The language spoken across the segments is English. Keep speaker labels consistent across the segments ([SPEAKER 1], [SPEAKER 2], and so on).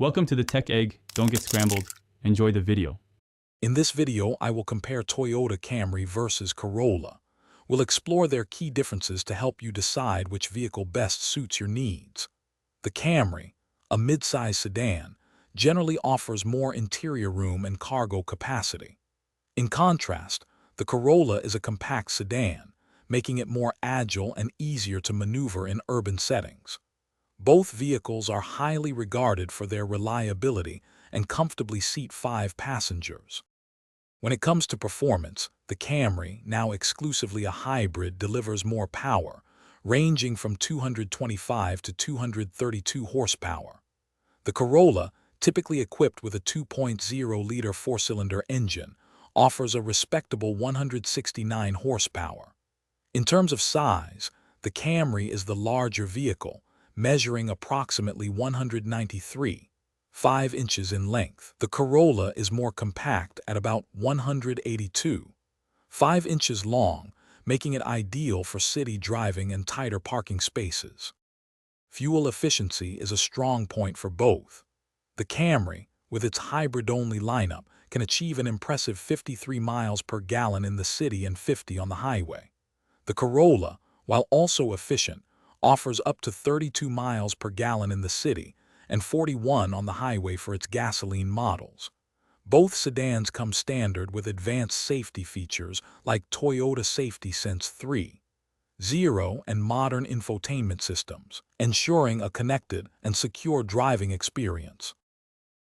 [SPEAKER 1] Welcome to the Tech Egg. Don't get scrambled. Enjoy the video.
[SPEAKER 2] In this video, I will compare Toyota Camry versus Corolla. We'll explore their key differences to help you decide which vehicle best suits your needs. The Camry, a mid-size sedan, generally offers more interior room and cargo capacity. In contrast, the Corolla is a compact sedan, making it more agile and easier to maneuver in urban settings. Both vehicles are highly regarded for their reliability and comfortably seat 5 passengers. When it comes to performance, the Camry, now exclusively a hybrid, delivers more power, ranging from 225 to 232 horsepower. The Corolla, typically equipped with a 2.0-liter four-cylinder engine, offers a respectable 169 horsepower. In terms of size, the Camry is the larger vehicle, measuring approximately 193.5 inches in length. The Corolla is more compact at about 182.5 inches long, making it ideal for city driving and tighter parking spaces. Fuel efficiency is a strong point for both. The Camry, with its hybrid-only lineup, can achieve an impressive 53 miles per gallon in the city and 50 on the highway. The Corolla, while also efficient, offers up to 32 miles per gallon in the city and 41 on the highway for its gasoline models. Both sedans come standard with advanced safety features like Toyota Safety Sense 3.0 and modern infotainment systems, ensuring a connected and secure driving experience.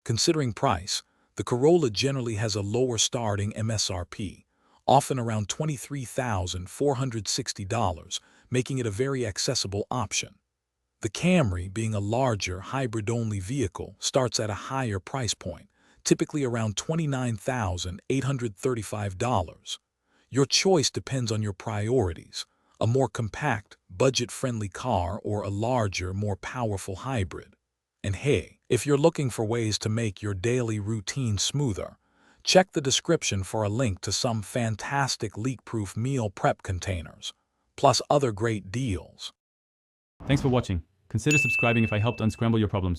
[SPEAKER 2] Considering price, the Corolla generally has a lower starting MSRP, often around $23,460, making it a very accessible option. The Camry, being a larger, hybrid-only vehicle, starts at a higher price point, typically around $29,835. Your choice depends on your priorities: a more compact, budget-friendly car or a larger, more powerful hybrid. And hey, if you're looking for ways to make your daily routine smoother, check the description for a link to some fantastic leak-proof meal prep containers, plus other great deals.
[SPEAKER 1] Thanks for watching. Consider subscribing if I helped unscramble your problems.